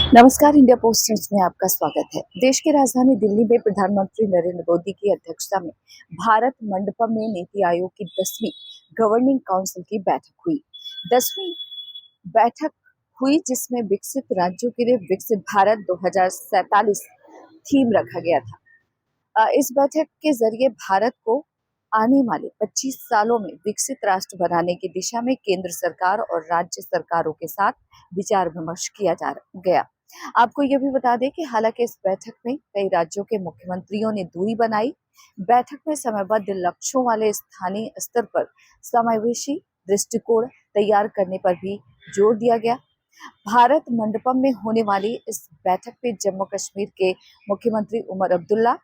नमस्कार। India post news में आपका स्वागत है। देश की राजधानी दिल्ली में प्रधानमंत्री नरेंद्र मोदी की अध्यक्षता में भारत मंडपम में नीति आयोग की 10वीं गवर्निंग काउंसिल की बैठक हुई। 10वीं बैठक हुई जिसमें विकसित राज्यों के लिए विकसित भारत 2047 थीम रखा गया था। इस बैठक के जरिए भारत को आने वाले 25 सालों में विकसित राष्ट्र बनाने की दिशा में केंद्र सरकार और राज्य सरकारों के साथ विचार विमर्श किया जा गया। आपको यह भी बता दें कि हालांकि इस बैठक में कई राज्यों के मुख्यमंत्रियों ने दूरी बनाई। बैठक में समयबद्ध लक्ष्यों वाले स्थानीय स्तर पर समावेशी दृष्टिकोण तैयार करने पर भी जोर दिया गया। भारत मंडपम में होने वाली इस बैठक में जम्मू कश्मीर के मुख्यमंत्री उमर अब्दुल्ला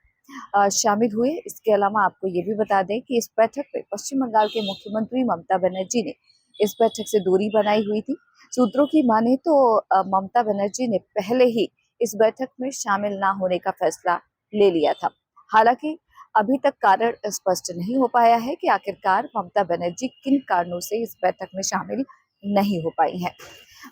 शामिल हुए। इसके अलावा आपको ये भी बता दें कि इस बैठक में पश्चिम बंगाल के मुख्यमंत्री ममता बनर्जी ने इस बैठक से दूरी बनाई हुई थी। सूत्रों की माने तो ममता बनर्जी ने पहले ही इस बैठक में शामिल ना होने का फैसला ले लिया था। हालांकि अभी तक कारण स्पष्ट नहीं हो पाया है कि आखिरकार ममता बनर्जी किन कारणों से इस बैठक में शामिल नहीं हो पाई हैं।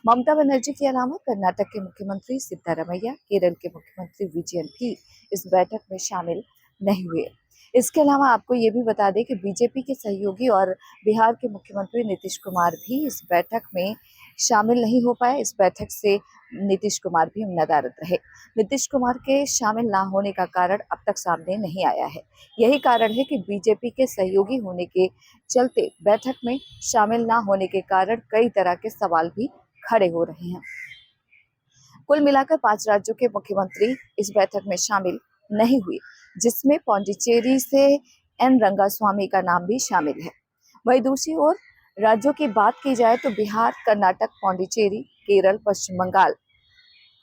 ममता बनर्जी के अलावा कर्नाटक के मुख्यमंत्री सिद्धारमैया, केरल के मुख्यमंत्री विजयन भी इस बैठक में शामिल नहीं हुए। इसके अलावा आपको ये भी बता दें कि बीजेपी के सहयोगी और बिहार के मुख्यमंत्री नीतीश कुमार भी इस बैठक में शामिल नहीं हो पाए। इस बैठक से नीतीश कुमार भी नदारद रहे। नीतीश कुमार के शामिल ना होने का कारण अब तक सामने नहीं आया है। यही कारण है कि बीजेपी के सहयोगी होने के चलते बैठक में शामिल ना होने के कारण कई तरह के सवाल भी खड़े हो रहे हैं। कुल मिलाकर 5 राज्यों के मुख्यमंत्री इस बैठक में शामिल नहीं हुए, जिसमें पौंडीचेरी से एन रंगास्वामी का नाम भी शामिल है। वहीं दूसरी ओर राज्यों की बात की जाए तो बिहार, कर्नाटक, पौंडीचेरी, केरल, पश्चिम बंगाल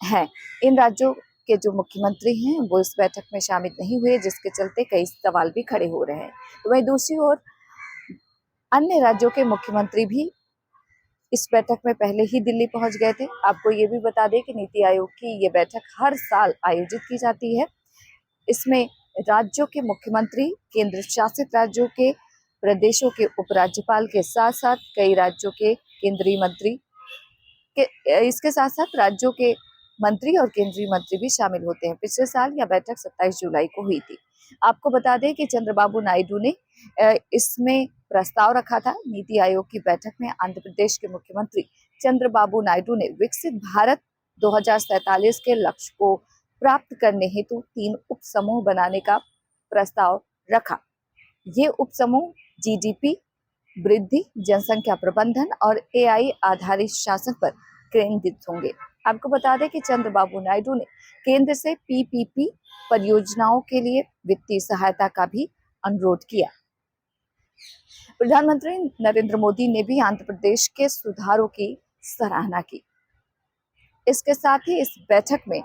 हैं। इन राज्यों के जो मुख्यमंत्री हैं वो इस बैठक में शामिल नहीं हुए, जिसके चलते कई सवाल भी खड़े हो रहे हैं। तो वहीं दूसरी ओर अन्य राज्यों के मुख्यमंत्री भी इस बैठक में पहले ही दिल्ली पहुंच गए थे। आपको ये भी बता दें कि नीति आयोग की ये बैठक हर साल आयोजित की जाती है। इसमें राज्यों के मुख्यमंत्री, केंद्र शासित राज्यों के प्रदेशों के उपराज्यपाल के साथ साथ कई राज्यों के केंद्रीय मंत्री के इसके साथ साथ राज्यों के मंत्री और केंद्रीय मंत्री भी शामिल होते हैं। पिछले साल यह बैठक 27 जुलाई को हुई थी। आपको बता दें कि चंद्रबाबू नायडू ने इसमें प्रस्ताव रखा था। नीति आयोग की बैठक में आंध्र प्रदेश के मुख्यमंत्री चंद्रबाबू नायडू ने विकसित भारत 2047 के लक्ष्य को प्राप्त करने हेतु 3 उप समूह बनाने का प्रस्ताव रखा। ये उप समूह जीडीपी वृद्धि, जनसंख्या प्रबंधन और एआई आधारित शासन पर केंद्रित होंगे। आपको बता दें कि चंद्रबाबू नायडू ने केंद्र से पीपीपी परियोजनाओं के लिए वित्तीय सहायता का भी अनुरोध किया। प्रधानमंत्री नरेंद्र मोदी ने भी आंध्र प्रदेश के सुधारों की सराहना की। इसके साथ ही इस बैठक में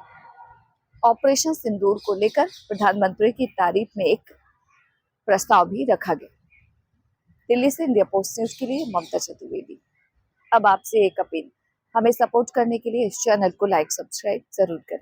ऑपरेशन सिंदूर को लेकर प्रधानमंत्री की तारीफ में एक प्रस्ताव भी रखा गया। दिल्ली से इंडिया पोस्ट न्यूज के लिए ममता चतुर्वेदी। अब आपसे एक अपील, हमें सपोर्ट करने के लिए इस चैनल को लाइक, सब्सक्राइब जरूर करें।